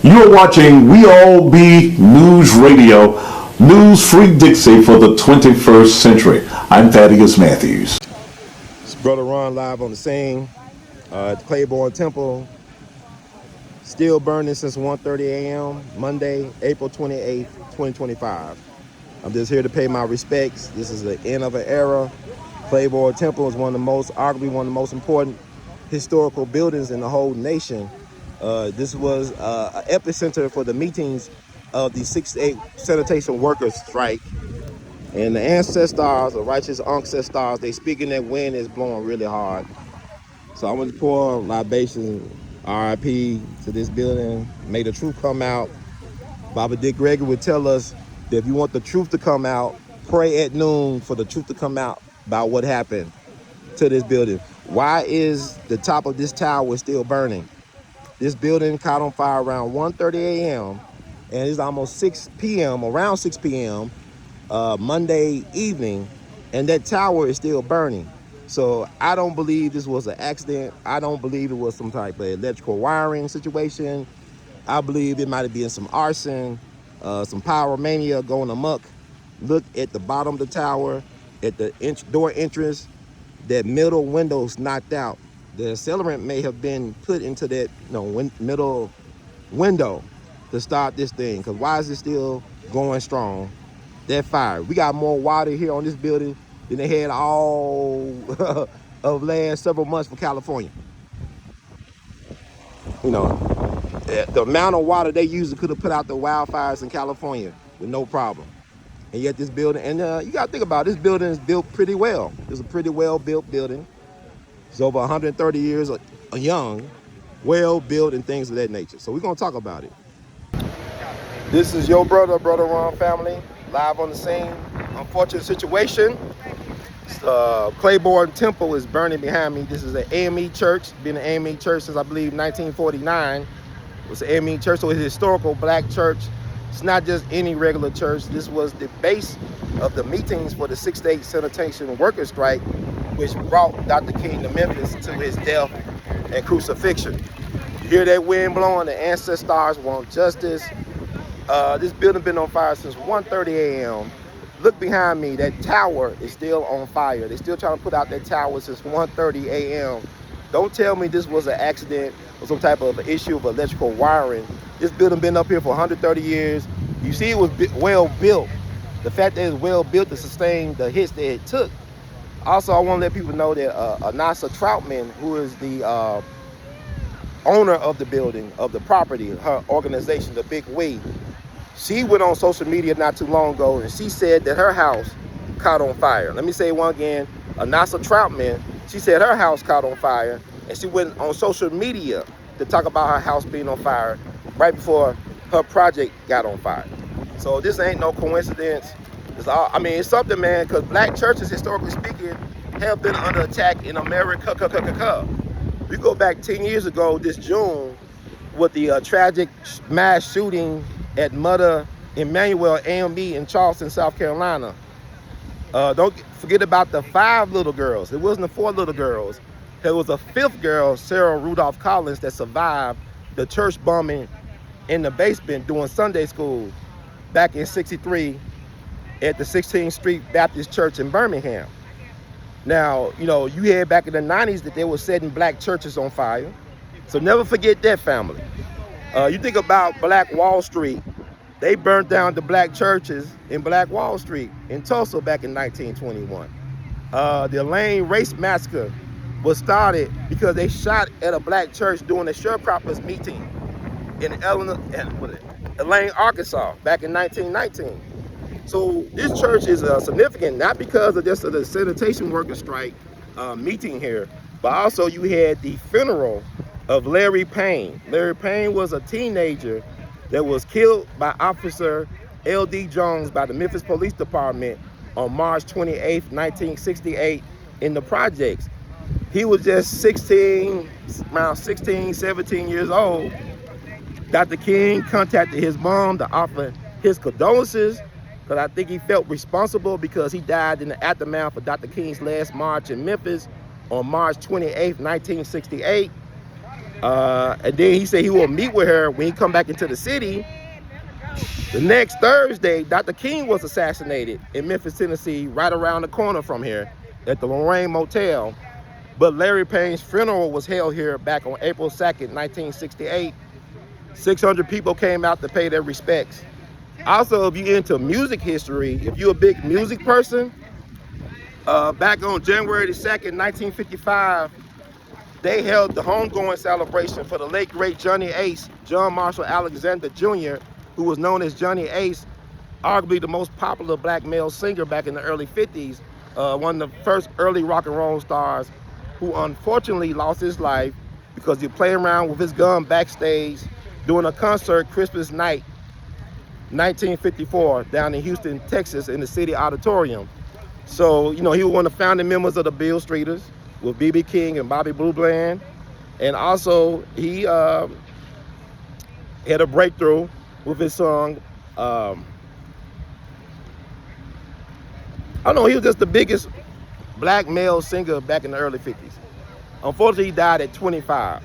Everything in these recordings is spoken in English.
You're watching We All Be News Radio, News Free Dixie for the 21st century. I'm Thaddeus Matthews. It's Brother Ron live on the scene at the Clayborn Temple. Still burning since 1:30 a.m. Monday, April 28th, 2025. I'm just here to pay my respects. This is the end of an era. Clayborn Temple is arguably one of the most important historical buildings in the whole nation. This was an epicenter for the meetings of the 6-8 sanitation workers strike. And the ancestors, the righteous ancestors, they speaking that wind is blowing really hard. So I want to pour libations, RIP to this building. May the truth come out. Baba Dick Gregory would tell us that if you want the truth to come out, pray at noon for the truth to come out about what happened to this building. Why is the top of this tower still burning? This building caught on fire around 1:30 a.m. and it's almost 6 p.m., around 6 p.m. Monday evening, and that tower is still burning. So I don't believe this was an accident. I don't believe it was some type of electrical wiring situation. I believe it might have been some arson, some pyromania going amok. Look at the bottom of the tower, at the door entrance, that middle window's knocked out. The accelerant may have been put into that middle window to start this thing, because why is it still going strong? That fire. We got more water here on this building than they had all of last several months for California. You know, the amount of water they used could have put out the wildfires in California with no problem. And yet this building, and you got to think about it, this building is built pretty well. It's a pretty well built building. It's over 130 years young, well built, and things of that nature. So we're going to talk about it. This is your brother Ron family, live on the scene. Unfortunate situation. Clayborn Temple is burning behind me. This is an AME church. Been an AME church since I believe 1949. It was an AME church, so it's a historical black church. It's not just any regular church. This was the base of the meetings for the 6-8 sanitation workers strike, which brought Dr. King to Memphis to his death and crucifixion. You hear that wind blowing, the ancestors want justice. This building been on fire since 1:30 a.m. Look behind me, that tower is still on fire. They're still trying to put out that tower since 1:30 a.m. Don't tell me this was an accident or some type of issue of electrical wiring. This building been up here for 130 years. You see it was well built. The fact that it's well built to sustain the hits that it took. Also, I want to let people know that Anasa Troutman, who is the owner of the building, of the property, her organization, the Big We, she went on social media not too long ago and she said that her house caught on fire. Let me say it one again. Anasa Troutman, she said her house caught on fire, and she went on social media to talk about her house being on fire right before her project got on fire. So this ain't no coincidence. It's something, man, because black churches, historically speaking, have been under attack in America. We go back 10 years ago this June with the tragic mass shooting at Mother Emmanuel AME in Charleston, South Carolina. Don't forget about the 5 little girls. It wasn't the 4 little girls. There was a 5th girl, Sarah Rudolph Collins, that survived the church bombing in the basement doing Sunday school back in '63 at the 16th Street Baptist Church in Birmingham. Now, you had back in the 90s that they were setting black churches on fire. So never forget that, family. You think about Black Wall Street. They burnt down the black churches in Black Wall Street in Tulsa back in 1921. The Elaine race massacre was started because they shot at a black church during a sharecroppers meeting in Elaine, Arkansas back in 1919. So this church is significant, not because of just the sanitation worker strike meeting here, but also you had the funeral of Larry Payne. Larry Payne was a teenager that was killed by Officer L.D. Jones by the Memphis Police Department on March 28, 1968 in the projects. He was just around 16, 17 years old. Dr. King contacted his mom to offer his condolences, because I think he felt responsible because he died in the aftermath of Dr. King's last march in Memphis on March 28, 1968. And then he said he will meet with her when he come back into the city. The next Thursday, Dr. King was assassinated in Memphis, Tennessee, right around the corner from here at the Lorraine Motel. But Larry Payne's funeral was held here back on April 2nd, 1968. 600 people came out to pay their respects. Also, if you're into music history, if you're a big music person, back on January the 2nd, 1955, they held the homegoing celebration for the late great Johnny Ace, John Marshall Alexander Jr., who was known as Johnny Ace, arguably the most popular black male singer back in the early 50s, one of the first early rock and roll stars, who unfortunately lost his life because he played around with his gun backstage during a concert Christmas night, 1954, down in Houston, Texas, in the City Auditorium. So, you know, he was one of the founding members of the Bill Streeters with B.B. King and Bobby Blue Bland. And also, he had a breakthrough with his song. I don't know, he was just the biggest black male singer back in the early 50s. Unfortunately, he died at 25.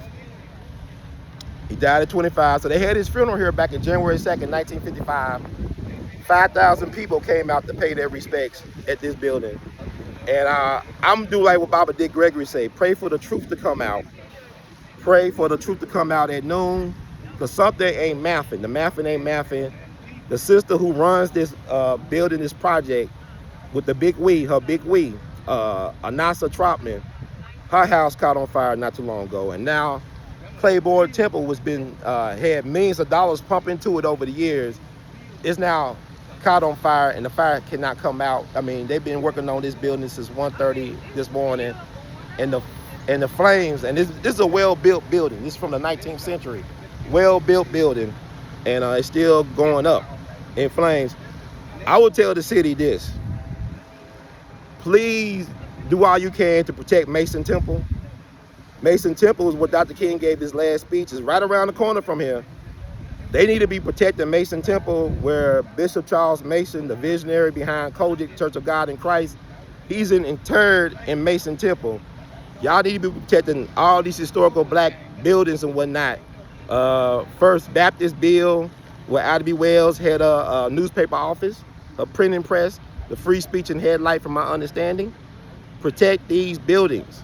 He died at 25. So they had his funeral here back in January 2nd, 1955. 5,000 people came out to pay their respects at this building. And I'm do like what Baba Dick Gregory say, pray for the truth to come out. Pray for the truth to come out at noon, because something ain't mathing. The mathing ain't mathing. The sister who runs this building, this project, with the big we, her big we, Anasa Trotman, her house caught on fire not too long ago. And now Clayborn Temple was been had millions of dollars pumped into it over the years. It's now caught on fire and the fire cannot come out. I mean, they've been working on this building since 1:30 this morning, and the flames, and this is a well-built building. This is from the 19th century, well-built building, and it's still going up in flames. I would tell the city this: please do all you can to protect Mason Temple. Mason Temple is where Dr. King gave his last speech. It's right around the corner from here. They need to be protecting Mason Temple, where Bishop Charles Mason, the visionary behind Kojic Church of God in Christ, he's interred in Mason Temple. Y'all need to be protecting all these historical black buildings and whatnot. First Baptist Bill, where Ida B. Wells had a newspaper office, a printing press, the free speech and headlight, from my understanding. Protect these buildings,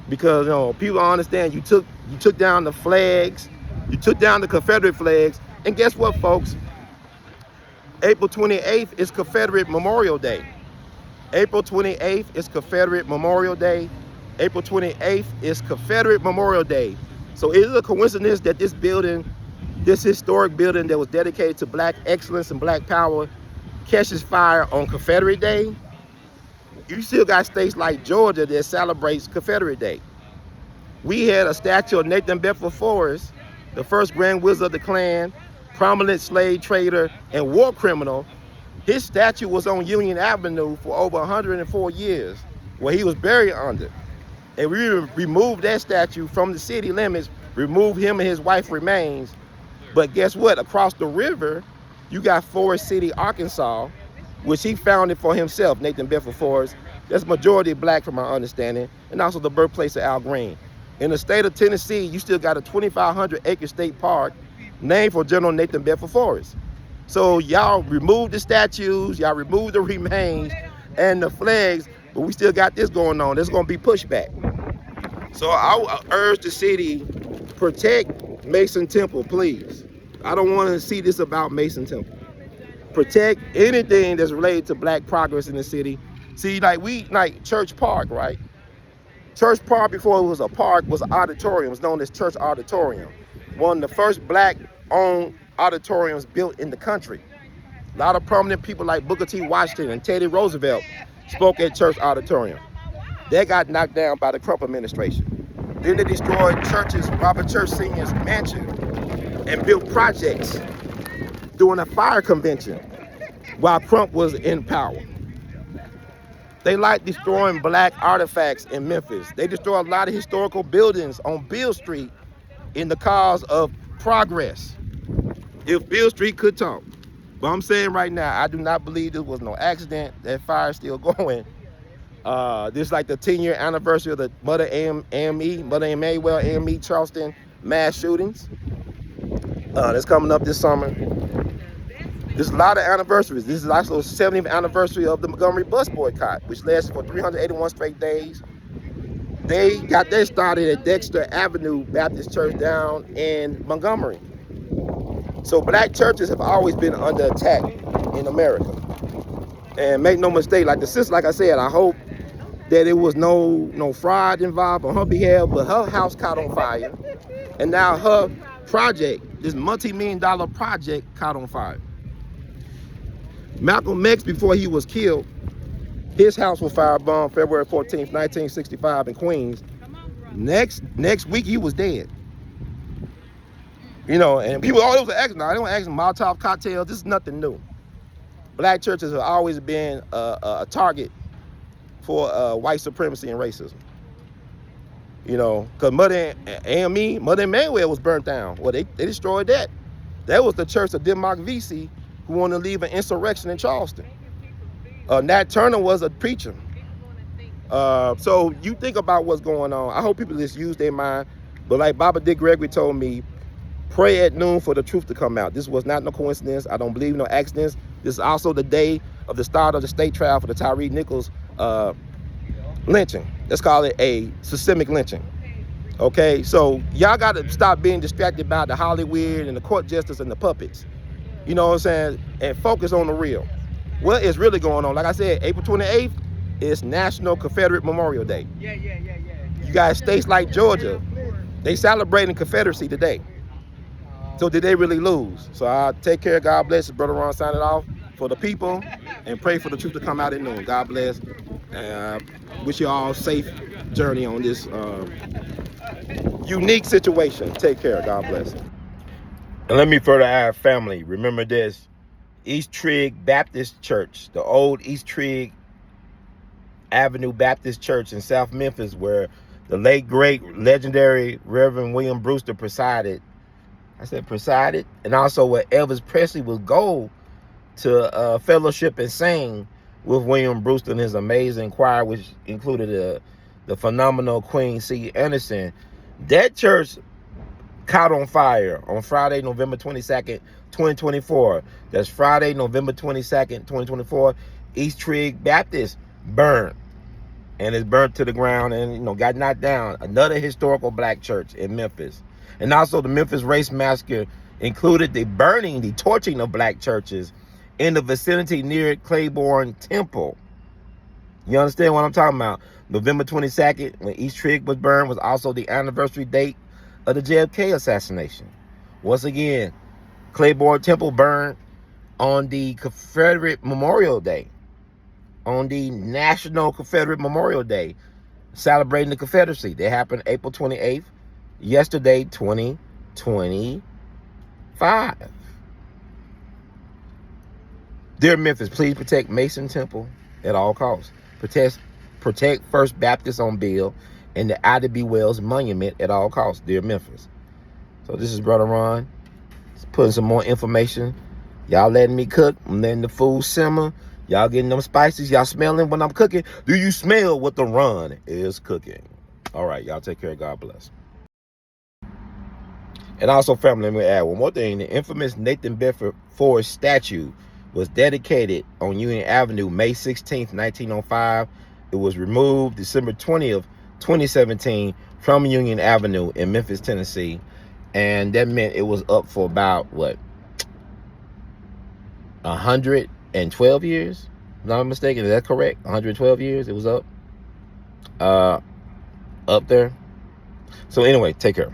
because you know, people don't understand. You took down the flags. You took down the Confederate flags, and guess what, folks? April 28th is Confederate Memorial Day. April 28th is Confederate Memorial Day. April 28th is Confederate Memorial Day. So is it a coincidence that this building, this historic building that was dedicated to black excellence and black power, catches fire on Confederate Day? You still got states like Georgia that celebrates Confederate Day. We had a statue of Nathan Bedford Forrest, the first Grand Wizard of the Klan, prominent slave trader and war criminal. His statue was on Union Avenue for over 104 years, where he was buried under. And we removed that statue from the city limits, removed him and his wife remains. But guess what? Across the river, you got Forest City, Arkansas, which he founded for himself, Nathan Bedford Forrest. That's majority black from my understanding, and also the birthplace of Al Green. In the state of Tennessee, you still got a 2,500-acre state park named for General Nathan Bedford Forrest. So y'all remove the statues, y'all remove the remains and the flags, but we still got this going on. There's going to be pushback. So I urge the city, protect Mason Temple, please. I don't want to see this about Mason Temple. Protect anything that's related to black progress in the city. See, like Church Park, right? Church Park, before it was a park, was an auditorium. It was known as Church Auditorium. One of the first black-owned auditoriums built in the country. A lot of prominent people like Booker T. Washington and Teddy Roosevelt spoke at Church Auditorium. They got knocked down by the Crump administration. Then they destroyed Church's, Robert Church Sr.'s mansion, and built projects during a fire convention while Crump was in power. They like destroying black artifacts in Memphis. They destroy a lot of historical buildings on Beale Street in the cause of progress. If Beale Street could talk. But I'm saying right now, I do not believe this was no accident. That fire is still going. This is like the 10-year anniversary of the Mother Emmanuel AME Charleston mass shootings. That's coming up this summer. There's a lot of anniversaries. This is also the 70th anniversary of the Montgomery bus boycott, which lasted for 381 straight days. They got their started at Dexter Avenue Baptist Church down in Montgomery. So black churches have always been under attack in America. And make no mistake, like the sister, like I said, I hope that it was no fraud involved on her behalf, but her house caught on fire. And now her project, this multi-million-dollar project, caught on fire. Malcolm X, before he was killed, his house was firebombed February 14th, 1965 in Queens. Next week, he was dead. You know, and people always ask, now they don't ask Molotov cocktails. This is nothing new. Black churches have always been a target for white supremacy and racism. You know, because Mother Emmanuel was burnt down. Well, they destroyed that. That was the church of Denmark Vesey, who wanted to leave an insurrection in Charleston. Nat Turner was a preacher. So you think about what's going on. I hope people just use their mind. But like Baba Dick Gregory told me, pray at noon for the truth to come out. This was not no coincidence. I don't believe no accidents. This is also the day of the start of the state trial for the Tyree Nichols lynching. Let's call it a systemic lynching. Okay, so y'all got to stop being distracted by the Hollywood and the court justice and the puppets. You know what I'm saying? And focus on the real. What is really going on? Like I said, April 28th is National Confederate Memorial Day. You got states like Georgia, they celebrating Confederacy today. So did they really lose? So I take care. God bless. Brother Ron signing off for the people, and pray for the truth to come out at noon. God bless. Wish you all safe journey on this unique situation. Take care. God bless. And let me further add, family, remember this. East Trigg Baptist Church, the old East Trigg Avenue Baptist Church in South Memphis, where the late, great, legendary Reverend William Brewster presided. I said presided. And also where Elvis Presley would go to fellowship and sing with William Brewster and his amazing choir, which included the phenomenal Queen C. Anderson. That church caught on fire on Friday, November 22nd, 2024. That's Friday, November 22nd, 2024. East Trigg Baptist burned. And it's burnt to the ground and, you know, got knocked down. Another historical black church in Memphis. And also the Memphis Race Massacre included the burning, the torching of black churches in the vicinity near Clayborn Temple. You understand what I'm talking about? November 22nd, when East Trigg was burned, was also the anniversary date of the JFK assassination. Once again, Clayborn Temple burned on the Confederate Memorial Day, on the National Confederate Memorial Day, celebrating the Confederacy. That happened April 28th, yesterday, 2025. Dear Memphis, please protect Mason Temple at all costs. Protect First Baptist on Bill and the Ida B. Wells Monument at all costs, dear Memphis. So this is Brother Ron. Just putting some more information. Y'all letting me cook. I'm letting the food simmer. Y'all getting them spices. Y'all smelling when I'm cooking. Do you smell what the Ron is cooking? All right, y'all take care. God bless. And also, family, let me add one more thing. The infamous Nathan Bedford Forrest statue was dedicated on Union Avenue May 16th, 1905. It was removed December 20th, 2017 from Union Avenue in Memphis, Tennessee. And that meant it was up for about, what, 112 years? If I'm not mistaken, is that correct? 112 years it was up there. So anyway, take care.